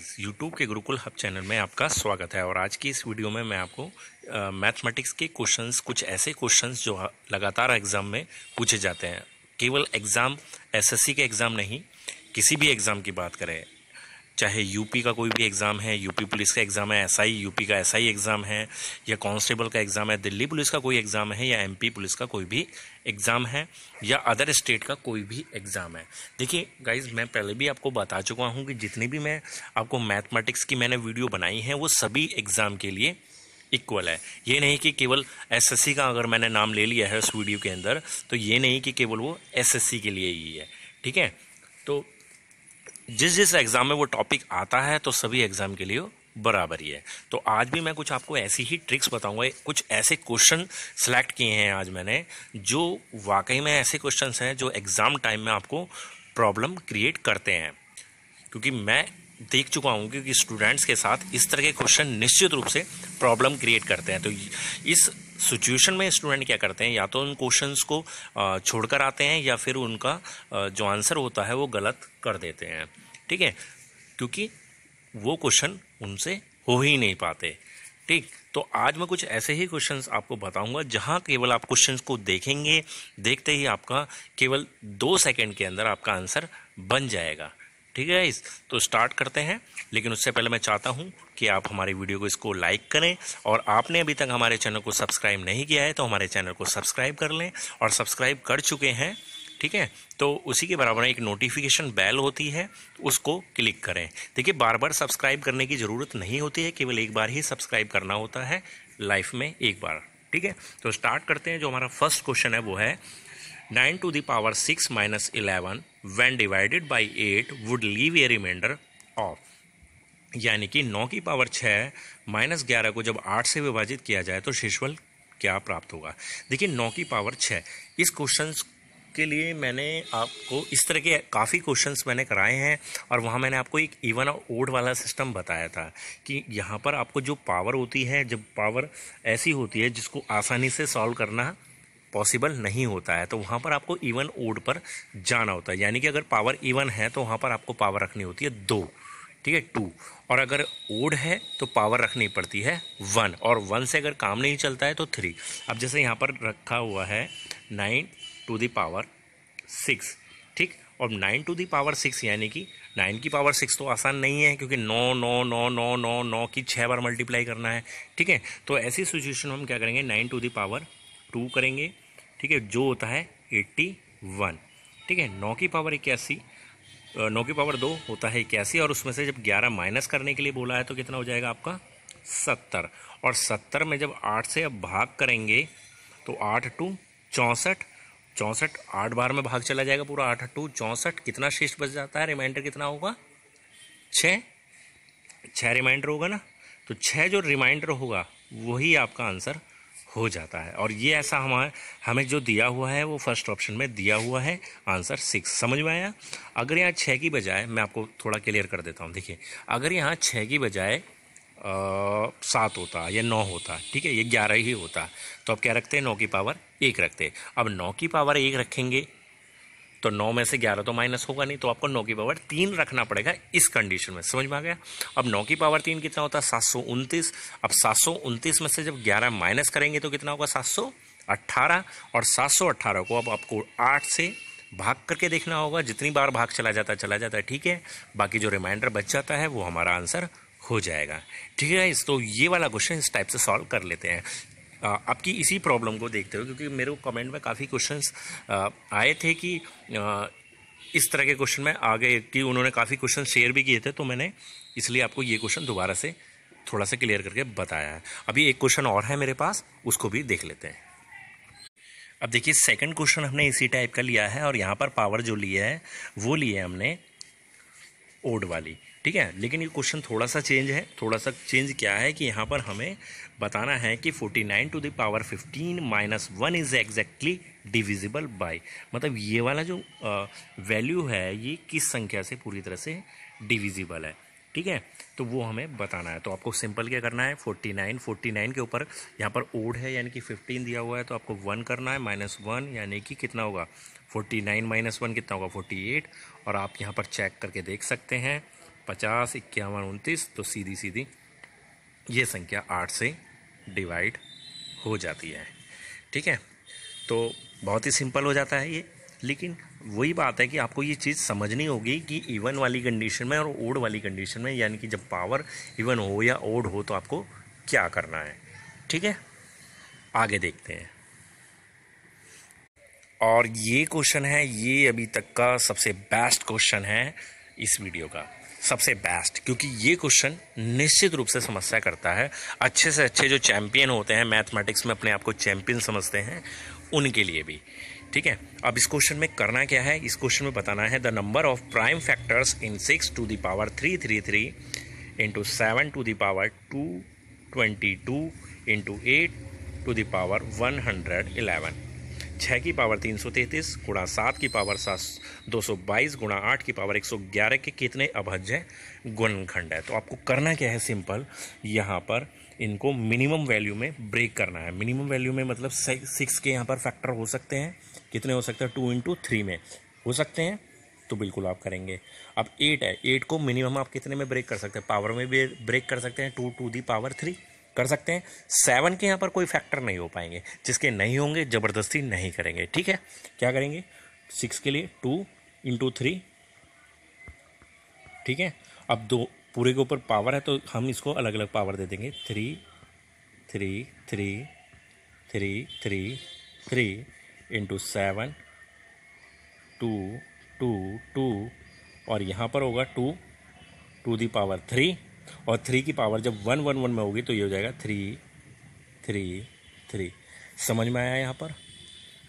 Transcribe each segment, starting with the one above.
Guys, YouTube के Gurukul hub channel में आपका स्वागत है। और आज की इस वीडियो में मैं आपको मैथमेटिक्स के क्वेश्चंस, कुछ ऐसे क्वेश्चंस जो लगातार एग्जाम में पूछे जाते हैं, केवल एग्ज़ाम एसएससी के एग्ज़ाम नहीं, किसी भी एग्ज़ाम की बात करें, चाहे यूपी का कोई भी एग्ज़ाम है, यूपी पुलिस का एग्ज़ाम है, एसआई यूपी का एसआई एग्ज़ाम है, या कांस्टेबल का एग्ज़ाम है, दिल्ली पुलिस का कोई एग्ज़ाम है, या एमपी पुलिस का कोई भी एग्ज़ाम है, या अदर स्टेट का कोई भी एग्ज़ाम है। देखिए गाइज, मैं पहले भी आपको बता चुका हूँ कि जितनी भी मैं आपको मैथमेटिक्स की मैंने वीडियो बनाई है वो सभी एग्ज़ाम के लिए इक्वल है। ये नहीं कि केवल एसएससी का अगर मैंने नाम ले लिया है उस वीडियो के अंदर, तो ये नहीं कि केवल वो एसएससी के लिए ही है। ठीक है, तो जिस एग्ज़ाम में वो टॉपिक आता है तो सभी एग्ज़ाम के लिए बराबर ही है। तो आज भी मैं कुछ आपको ऐसी ही ट्रिक्स बताऊंगा, कुछ ऐसे क्वेश्चन सेलेक्ट किए हैं आज मैंने, जो वाकई में ऐसे क्वेश्चंस हैं जो एग्ज़ाम टाइम में आपको प्रॉब्लम क्रिएट करते हैं। क्योंकि मैं देख चुका हूं कि स्टूडेंट्स के साथ इस तरह के क्वेश्चन निश्चित रूप से प्रॉब्लम क्रिएट करते हैं। तो इस सिचुएशन में स्टूडेंट क्या करते हैं, या तो उन क्वेश्चंस को छोड़कर आते हैं, या फिर उनका जो आंसर होता है वो गलत कर देते हैं। ठीक है, क्योंकि वो क्वेश्चन उनसे हो ही नहीं पाते। ठीक, तो आज मैं कुछ ऐसे ही क्वेश्चंस आपको बताऊंगा जहां केवल आप क्वेश्चंस को देखेंगे, देखते ही आपका केवल 2 सेकंड के अंदर आपका आंसर बन जाएगा। ठीक है, तो स्टार्ट करते हैं। लेकिन उससे पहले मैं चाहता हूं कि आप हमारी वीडियो को इसको लाइक करें, और आपने अभी तक हमारे चैनल को सब्सक्राइब नहीं किया है तो हमारे चैनल को सब्सक्राइब कर लें, और सब्सक्राइब कर चुके हैं, ठीक है, तो उसी के बराबर एक नोटिफिकेशन बेल होती है, उसको क्लिक करें। देखिए, बार बार सब्सक्राइब करने की ज़रूरत नहीं होती है, केवल एक बार ही सब्सक्राइब करना होता है लाइफ में, एक बार। ठीक है, तो स्टार्ट करते हैं। जो हमारा फर्स्ट क्वेश्चन है वो है 9 to the power 6 minus 11 when divided by 8 would leave a remainder of, यानी कि 9 की पावर 6 माइनस 11 को जब 8 से विभाजित किया जाए तो शेषफल क्या प्राप्त होगा। देखिए, 9 की पावर 6, इस क्वेश्चन के लिए मैंने आपको इस तरह के काफ़ी क्वेश्चंस मैंने कराए हैं, और वहाँ मैंने आपको एक इवन और ओड वाला सिस्टम बताया था कि यहाँ पर आपको जो पावर होती है, जब पावर ऐसी होती है जिसको आसानी से सॉल्व करना पॉसिबल नहीं होता है, तो वहाँ पर आपको इवन ओड पर जाना होता है। यानी कि अगर पावर इवन है तो वहाँ पर आपको पावर रखनी होती है 2, ठीक है, 2, और अगर ओड है तो पावर रखनी पड़ती है 1, और 1 से अगर काम नहीं चलता है तो 3। अब जैसे यहाँ पर रखा हुआ है 9 to the power 6, ठीक, और 9 to the power 6 यानी कि 9 की पावर 6 तो आसान नहीं है, क्योंकि 9 9 9 9 9 9 की 6 बार मल्टीप्लाई करना है। ठीक है, तो ऐसी सिचुएशन में हम क्या करेंगे, 9 to the power 2 करेंगे, ठीक है, जो होता है 81। ठीक है, 9 की पावर 81, 9 की पावर 2 होता है 81, और उसमें से जब 11 माइनस करने के लिए बोला है तो कितना हो जाएगा आपका 70, और 70 में जब 8 से अब भाग करेंगे तो 8 2 64, 64 8 बार में भाग चला जाएगा पूरा, 8 2 64, कितना शेष बच जाता है, रिमाइंडर कितना होगा 6 रिमाइंडर होगा ना, तो 6 जो रिमाइंडर होगा वही आपका आंसर हो जाता है। और ये ऐसा हमें जो दिया हुआ है वो फर्स्ट ऑप्शन में दिया हुआ है आंसर 6। समझ में आया। अगर यहाँ 6 की बजाय, मैं आपको थोड़ा क्लियर कर देता हूँ, देखिए, अगर यहाँ 6 की बजाय 7 होता या 9 होता, ठीक है, ये 11 ही होता, तो अब क्या रखते हैं, 9 की पावर 1 रखते। अब 9 की पावर 1 रखेंगे तो 9 में से 11 तो माइनस होगा नहीं, तो आपको 9 की पावर 3 रखना पड़ेगा इस कंडीशन में। समझ में आ गया। अब 9 की पावर 3 कितना होता है, 729। अब 729 में से जब 11 माइनस करेंगे तो कितना होगा, 718, और 718 को अब आपको 8 से भाग करके देखना होगा, जितनी बार भाग चला जाता है, ठीक है, बाकी जो रिमाइंडर बच जाता है वो हमारा आंसर हो जाएगा। ठीक है, तो ये वाला क्वेश्चन इस टाइप से सॉल्व कर लेते हैं। आपकी इसी प्रॉब्लम को देखते हुए, क्योंकि मेरे को कमेंट में काफ़ी क्वेश्चंस आए थे कि इस तरह के क्वेश्चन में आगे कि उन्होंने काफ़ी क्वेश्चन शेयर भी किए थे, तो मैंने इसलिए आपको ये क्वेश्चन दोबारा से थोड़ा सा क्लियर करके बताया है। अभी एक क्वेश्चन और है मेरे पास, उसको भी देख लेते हैं। अब देखिए, सेकंड क्वेश्चन हमने इसी टाइप का लिया है, और यहाँ पर पावर जो लिया है वो ली है हमने ओड वाली। ठीक है, लेकिन ये क्वेश्चन थोड़ा सा चेंज है। थोड़ा सा चेंज क्या है कि यहाँ पर हमें बताना है कि 49 to the power 15 minus 1 is exactly divisible by, मतलब ये वाला जो वैल्यू है ये किस संख्या से पूरी तरह से डिविजिबल है। ठीक है, तो वो हमें बताना है। तो आपको सिंपल क्या करना है, 49 के ऊपर यहाँ पर ओड है यानी कि 15 दिया हुआ है, तो आपको 1 करना है, -1 यानी कि कितना होगा, 49 - 1 कितना होगा, 48। और आप यहाँ पर चेक करके देख सकते हैं 50, 51, 29, तो सीधी सीधी ये संख्या 8 से डिवाइड हो जाती है। ठीक है, तो बहुत ही सिंपल हो जाता है ये। लेकिन वही बात है कि आपको ये चीज़ समझनी होगी कि इवन वाली कंडीशन में और ओड वाली कंडीशन में, यानी कि जब पावर इवन हो या ओड हो तो आपको क्या करना है। ठीक है, आगे देखते हैं। और ये क्वेश्चन है, ये अभी तक का सबसे बेस्ट क्वेश्चन है इस वीडियो का, सबसे बेस्ट, क्योंकि ये क्वेश्चन निश्चित रूप से समस्या करता है। अच्छे से अच्छे जो चैंपियन होते हैं मैथमेटिक्स में, अपने आप को चैंपियन समझते हैं, उनके लिए भी। ठीक है, अब इस क्वेश्चन में करना क्या है, इस क्वेश्चन में बताना है the number of prime factors in 6 to the power 333 into 7 to the power 222 into 8 to the power 111। 6 की पावर 333 गुणा 7 की पावर 222 गुणा 8 की पावर 111 के कितने अभाज्य गुणनखंड है। तो आपको करना क्या है, सिंपल, यहाँ पर इनको मिनिमम वैल्यू में ब्रेक करना है। मिनिमम वैल्यू में मतलब 6 के यहाँ पर फैक्टर हो सकते हैं, कितने हो सकते हैं, 2 इंटू 3 में हो सकते हैं, तो बिल्कुल आप करेंगे। अब 8 है, 8 को मिनिमम आप कितने में ब्रेक कर सकते हैं, पावर में भी ब्रेक कर सकते हैं, 2 टू दी पावर 3 कर सकते हैं। 7 के यहाँ पर कोई फैक्टर नहीं हो पाएंगे, जिसके नहीं होंगे ज़बरदस्ती नहीं करेंगे। ठीक है, क्या करेंगे, 6 के लिए 2 इंटू 3। ठीक है, अब दो पूरे के ऊपर पावर है तो हम इसको अलग अलग पावर दे देंगे, 3 3 3 3 3 3 इंटू 7 2 2 2, और यहाँ पर होगा 2 टू दी पावर 3, और 3 की पावर जब 1 1 1 में होगी तो ये हो जाएगा 3 3 3। समझ में आया यहाँ पर,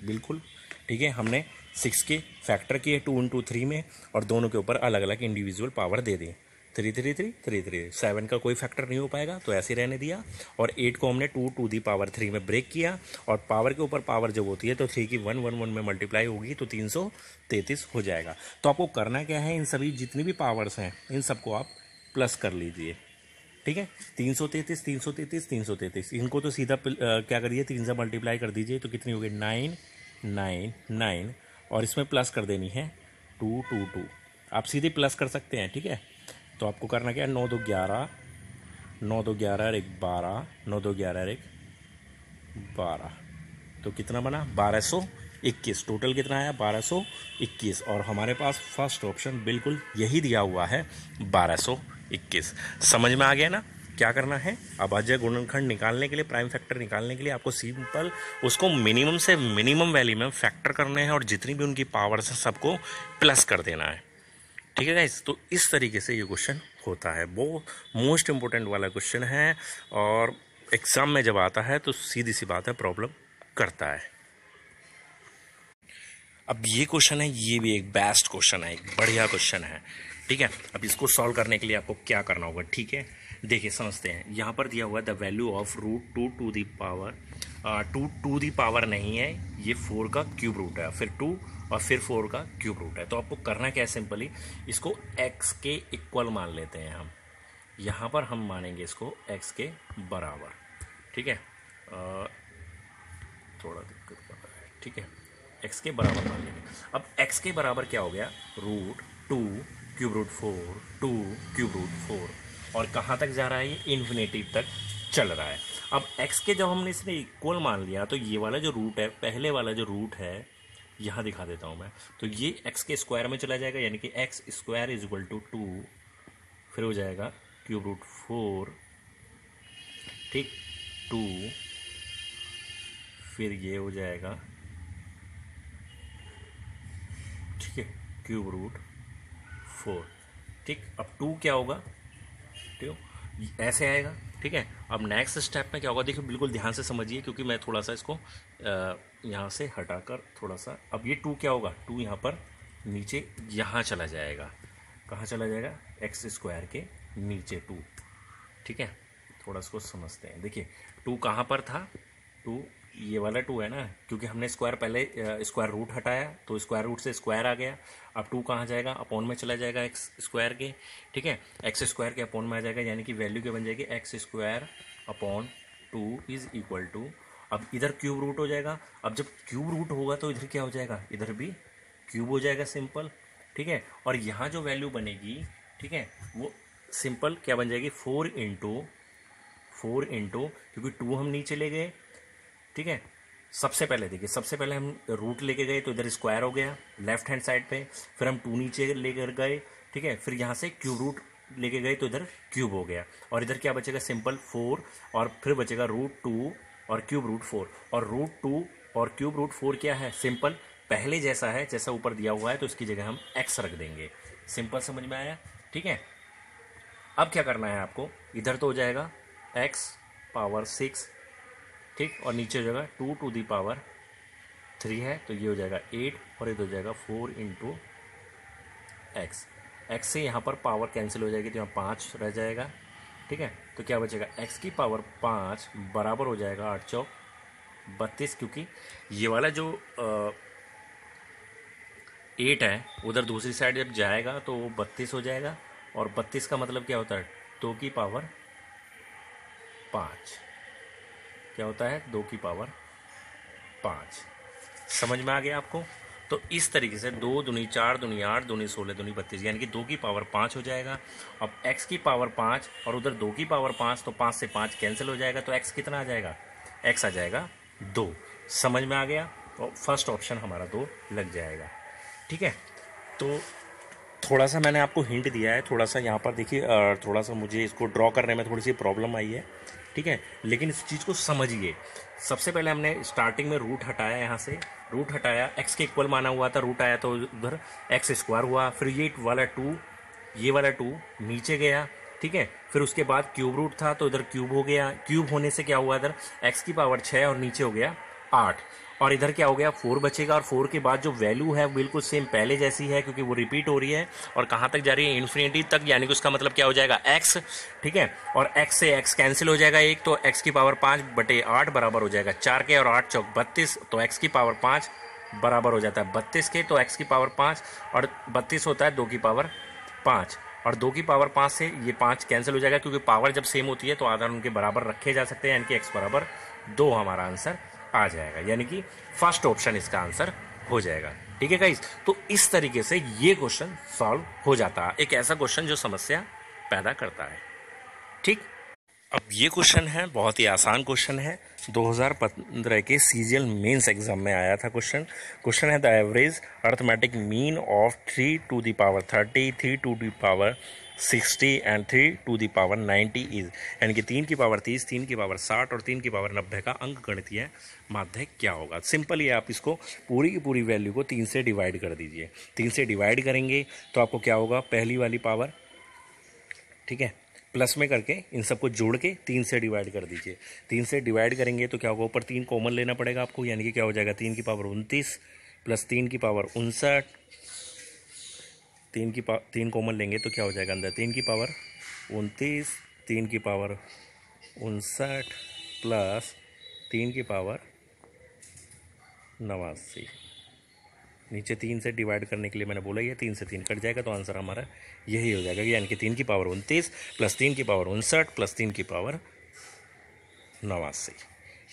बिल्कुल। ठीक है, हमने 6 के फैक्टर किए 2 इंटू 3 में, और दोनों के ऊपर अलग अलग इंडिविजुअल पावर दे दी, 3 3 3 3 3। 7 का कोई फैक्टर नहीं हो पाएगा तो ऐसे रहने दिया, और 8 को हमने 2 टू दी पावर 3 में ब्रेक किया, और पावर के ऊपर पावर जब होती है तो 3 की 1 1 1 में मल्टीप्लाई होगी तो 333 हो जाएगा। तो आपको करना क्या है, इन सभी जितनी भी पावर्स हैं इन सबको आप प्लस कर लीजिए। ठीक है, 333 333 333, इनको तो सीधा क्या करिए, 3 से मल्टीप्लाई कर दीजिए तो कितनी होगी, 9 9 9, और इसमें प्लस कर देनी है 2 2 2। आप सीधे प्लस कर सकते हैं। ठीक है, तो आपको करना क्या है, 9 2 11, 9 2 11 और 1 12, 9 2 11 और 1 12, तो कितना बना, 1221। टोटल कितना आया, 1221, और हमारे पास फर्स्ट ऑप्शन बिल्कुल यही दिया हुआ है, 1221। समझ में आ गया ना क्या करना है। अभाज्य गुणनखंड निकालने के लिए, प्राइम फैक्टर निकालने के लिए आपको सिंपल उसको मिनिमम से मिनिमम वैल्यू में फैक्टर करने हैं, और जितनी भी उनकी पावर है सबको प्लस कर देना है। ठीक है गाइस, तो इस तरीके से ये क्वेश्चन होता है, वो मोस्ट इंपॉर्टेंट वाला क्वेश्चन है, और एग्जाम में जब आता है तो सीधी सी बात है, प्रॉब्लम करता है। अब ये क्वेश्चन है, ये भी एक बेस्ट क्वेश्चन है, एक बढ़िया क्वेश्चन है। ठीक है, अब इसको सॉल्व करने के लिए आपको क्या करना होगा, ठीक है, देखिए समझते हैं। यहाँ पर दिया हुआ है the value of root 2 to the power 2 to the power नहीं है, ये 4 का क्यूब रूट है, फिर 2 और फिर 4 का क्यूब रूट है। तो आपको करना क्या है, सिंपली इसको x के इक्वल मान लेते हैं हम। यहाँ पर हम मानेंगे इसको x के बराबर। ठीक है, थोड़ा दिक्कत कर रहा है। ठीक है, x के बराबर मान लेंगे। अब x के बराबर क्या हो गया, root 2 cube root 4 2 cube root 4, और कहाँ तक जा रहा है, ये इन्फिनिटी तक चल रहा है। अब x के जब हमने इसने इक्वल मान लिया तो ये वाला जो रूट है, पहले वाला जो रूट है, यहाँ दिखा देता हूँ मैं, तो ये x के स्क्वायर में चला जाएगा, यानी कि x square is equal to 2, फिर हो जाएगा क्यूब रूट 4, ठीक, 2, फिर ये हो जाएगा, ठीक है, क्यूब रूट 4। ठीक, अब 2 क्या होगा, ठीक ऐसे आएगा। ठीक है, अब नेक्स्ट स्टेप में क्या होगा, देखिए बिल्कुल ध्यान से समझिए, क्योंकि मैं थोड़ा सा इसको यहाँ से हटाकर थोड़ा सा, अब ये 2 क्या होगा, 2 यहाँ पर नीचे यहाँ चला जाएगा, कहाँ चला जाएगा, एक्स स्क्वायर के नीचे 2। ठीक है, थोड़ा इसको समझते हैं। देखिए 2 कहाँ पर था, 2 ये वाला 2 है ना, क्योंकि हमने स्क्वायर पहले स्क्वायर रूट हटाया तो स्क्वायर रूट से स्क्वायर आ गया। अब 2 कहाँ जाएगा, अपॉन में चला जाएगा एक्स स्क्वायर के। ठीक है, एक्स स्क्वायर के अपॉन में आ जाएगा, यानी कि वैल्यू क्या बन जाएगी, x square upon 2 is equal to, अब इधर क्यूब रूट हो जाएगा। अब जब क्यूब रूट होगा तो इधर क्या हो जाएगा, इधर भी क्यूब हो जाएगा, सिंपल। ठीक है, और यहाँ जो वैल्यू बनेगी ठीक है, वो सिंपल क्या बन जाएगी, 4 इंटू क्योंकि 2 हम नीचे ले गए, ठीक है। सबसे पहले देखिए, सबसे पहले हम रूट लेके गए तो इधर स्क्वायर हो गया लेफ्ट हैंड साइड पे, फिर हम 2 नीचे लेकर गए, ठीक है, फिर यहाँ से क्यूब रूट लेके गए तो इधर क्यूब हो गया, और इधर क्या बचेगा, सिंपल 4, और फिर बचेगा √2 और क्यूब √4, और √2 और क्यूब √4 क्या है, सिंपल पहले जैसा है, जैसा ऊपर दिया हुआ है, तो इसकी जगह हम x रख देंगे। सिंपल समझ में आया, ठीक है। अब क्या करना है आपको, इधर तो हो जाएगा x पावर 6, ठीक, और नीचे हो जाएगा 2 टू दी पावर 3 है, तो ये हो जाएगा 8, और इधर हो जाएगा 4 इंटू एक्स। एक्स से यहाँ पर पावर कैंसिल हो जाएगी तो यहाँ 5 रह जाएगा, ठीक है। तो क्या बचेगा, x की पावर 5 बराबर हो जाएगा 8 चौक 32, क्योंकि ये वाला जो 8 है उधर दूसरी साइड जब जाएगा तो वो 32 हो जाएगा, और 32 का मतलब क्या होता है, 2 की पावर 5, क्या होता है, 2 की पावर 5। समझ में आ गया आपको। तो इस तरीके से 2 दूनी 4 दूनी 8 दूनी 16 दूनी 32, यानी कि 2 की पावर 5 हो जाएगा। अब x की पावर 5 और उधर 2 की पावर 5, तो 5 से 5 कैंसिल हो जाएगा, तो x कितना आ जाएगा, x आ जाएगा 2। समझ में आ गया, तो फर्स्ट ऑप्शन हमारा 2 लग जाएगा, ठीक है। तो थोड़ा सा मैंने आपको हिंट दिया है, थोड़ा सा यहाँ पर देखिए, थोड़ा सा मुझे इसको ड्रॉ करने में थोड़ी सी प्रॉब्लम आई है, ठीक है, लेकिन इस चीज़ को समझिए। सबसे पहले हमने स्टार्टिंग में रूट हटाया, यहाँ से रूट हटाया, x के इक्वल माना हुआ था, रूट आया तो उधर x स्क्वायर हुआ, फिर ये वाला 2, ये वाला 2 नीचे गया, ठीक है, फिर उसके बाद क्यूब रूट था तो इधर क्यूब हो गया, क्यूब होने से क्या हुआ, इधर x की पावर 6 और नीचे हो गया 8, और इधर क्या हो गया, 4 बचेगा, और 4 के बाद जो वैल्यू है बिल्कुल सेम पहले जैसी है, क्योंकि वो रिपीट हो रही है, और कहाँ तक जा रही है, इन्फिनिटी तक, यानी कि उसका मतलब क्या हो जाएगा, x, ठीक है, और x से x कैंसिल हो जाएगा एक, तो x की पावर 5/8 बराबर हो जाएगा 4 के, और 8 चौक 32, तो x की पावर 5 बराबर हो जाता है 32 के, तो x की पावर 5, और 32 होता है 2 की पावर 5, और 2 की पावर 5 से ये 5 कैंसिल हो जाएगा, क्योंकि पावर जब सेम होती है तो आधार उनके बराबर रखे जा सकते हैं, यानी कि x बराबर 2 हमारा आंसर आ जाएगा, यानी कि फर्स्ट ऑप्शन इसका आंसर हो जाएगा, ठीक है गाइस। तो इस तरीके से ये क्वेश्चन सॉल्व हो जाता है, एक ऐसा क्वेश्चन जो समस्या पैदा करता है, ठीक। अब ये क्वेश्चन है, बहुत ही आसान क्वेश्चन है, 2015 के सीजीएल मेंस एग्जाम में आया था क्वेश्चन है, the average arithmetic mean of 3 to the power 30, 3 to the power 60 and 3 to the power 90 is, यानी कि 3 की पावर 30, 3 की पावर 60 और 3 की पावर 90 का अंक गणितीय माध्य क्या होगा। सिंपल ही आप इसको पूरी की पूरी वैल्यू को 3 से डिवाइड कर दीजिए। 3 से डिवाइड करेंगे तो आपको क्या होगा, पहली वाली पावर, ठीक है, प्लस में करके इन सबको जोड़ के 3 से डिवाइड कर दीजिए। 3 से डिवाइड करेंगे तो क्या होगा, ऊपर 3 कॉमन लेना पड़ेगा आपको, यानी कि क्या हो जाएगा, 3 की पावर 29 प्लस 3 की पावर 59, 3 कॉमन लेंगे तो क्या हो जाएगा अंदर, 3 की पावर 29, 3 की पावर 59 प्लस 3 की पावर 89। नीचे 3 से डिवाइड करने के लिए मैंने बोला ही है, 3 से 3 कट जाएगा, तो आंसर हमारा यही हो जाएगा, यानी कि 3 की पावर 29 प्लस 3 की पावर 59 प्लस 3 की पावर 89,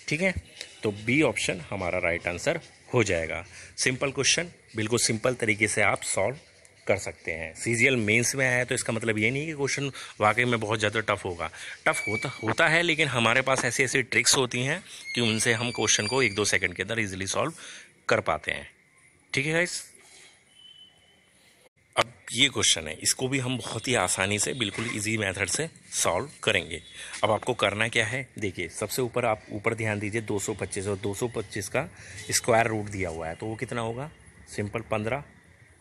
ठीक है। तो बी ऑप्शन हमारा राइट आंसर हो जाएगा। सिंपल क्वेश्चन, बिल्कुल सिंपल तरीके से आप सॉल्व कर सकते हैं। सीजीएल मेंस में आया तो इसका मतलब ये नहीं कि क्वेश्चन वाकई में बहुत ज़्यादा टफ होगा, टफ होता है, लेकिन हमारे पास ऐसी ऐसी ट्रिक्स होती हैं कि उनसे हम क्वेश्चन को 1-2 सेकंड के अंदर इजीली सॉल्व कर पाते हैं, ठीक है गाइस। अब ये क्वेश्चन है, इसको भी हम बहुत ही आसानी से बिल्कुल इजी मेथड से सॉल्व करेंगे। अब आपको करना क्या है, देखिए सबसे ऊपर आप ऊपर ध्यान दीजिए, 225 और 225 का स्क्वायर रूट दिया हुआ है, तो वो कितना होगा, सिंपल 15,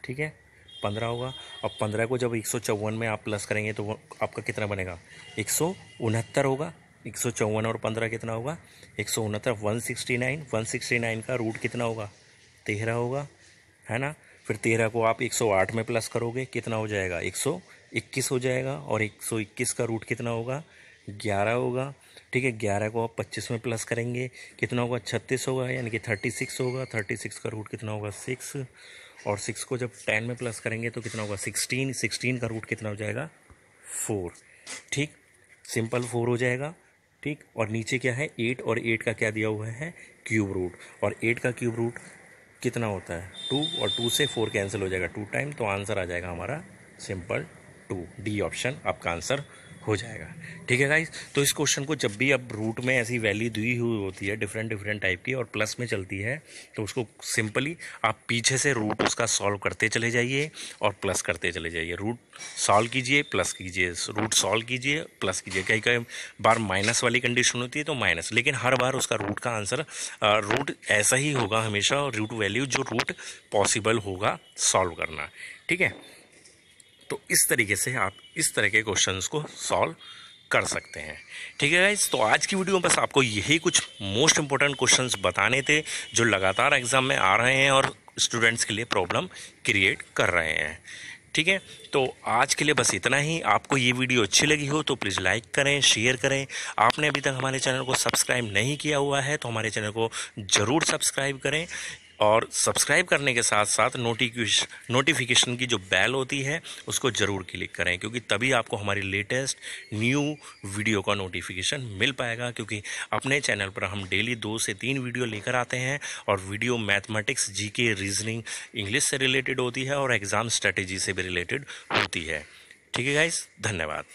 ठीक है, 15 होगा। अब 15 को जब 154 में आप प्लस करेंगे तो वो आपका कितना बनेगा, 169 होगा। 154 और 15 कितना होगा, 169, 169 का रूट कितना होगा, 13 होगा, है ना। फिर 13 को आप 108 में प्लस करोगे, कितना हो जाएगा, 121 हो जाएगा, और 121 का रूट कितना होगा, 11 होगा, ठीक है। 11 को आप 25 में प्लस करेंगे, कितना होगा, 36 होगा, यानी कि 36 होगा। 36 का रूट कितना होगा, 6, और 6 को जब 10 में प्लस करेंगे तो कितना होगा, 16। 16 का रूट कितना हो जाएगा, 4, ठीक, सिंपल 4 हो जाएगा, ठीक। और नीचे क्या है, 8, और 8 का क्या दिया हुआ है, क्यूब रूट, और 8 का क्यूब रूट कितना होता है, 2, और 2 से 4 कैंसिल हो जाएगा 2 टाइम, तो आंसर आ जाएगा हमारा सिंपल 2 डी ऑप्शन आपका आंसर हो जाएगा। ठीक है गाइस, तो इस क्वेश्चन को जब भी अब रूट में ऐसी वैल्यू दी हुई होती है डिफरेंट टाइप की और प्लस में चलती है, तो उसको सिंपली आप पीछे से रूट उसका सॉल्व करते चले जाइए और प्लस करते चले जाइए। रूट सॉल्व कीजिए, प्लस कीजिए, रूट सॉल्व कीजिए, प्लस कीजिए। कई कई बार माइनस वाली कंडीशन होती है तो माइनस, लेकिन हर बार उसका रूट का आंसर रूट ऐसा ही होगा हमेशा, रूट वैल्यू जो रूट पॉसिबल होगा सॉल्व करना। ठीक है, तो इस तरीके से आप इस तरह के क्वेश्चंस को सॉल्व कर सकते हैं। ठीक है गाइस, तो आज की वीडियो में बस आपको यही कुछ मोस्ट इंपॉर्टेंट क्वेश्चंस बताने थे जो लगातार एग्जाम में आ रहे हैं और स्टूडेंट्स के लिए प्रॉब्लम क्रिएट कर रहे हैं। ठीक है, तो आज के लिए बस इतना ही। आपको ये वीडियो अच्छी लगी हो तो प्लीज़ लाइक करें, शेयर करें। आपने अभी तक हमारे चैनल को सब्सक्राइब नहीं किया हुआ है तो हमारे चैनल को ज़रूर सब्सक्राइब करें, और सब्सक्राइब करने के साथ साथ नोटिफिकेशन की जो बेल होती है उसको ज़रूर क्लिक करें, क्योंकि तभी आपको हमारी लेटेस्ट न्यू वीडियो का नोटिफिकेशन मिल पाएगा। क्योंकि अपने चैनल पर हम डेली 2 से 3 वीडियो लेकर आते हैं, और video mathematics, GK, reasoning, English से रिलेटेड होती है और एग्ज़ाम स्ट्रेटेजी से भी रिलेटेड होती है। ठीक है गाइस, धन्यवाद।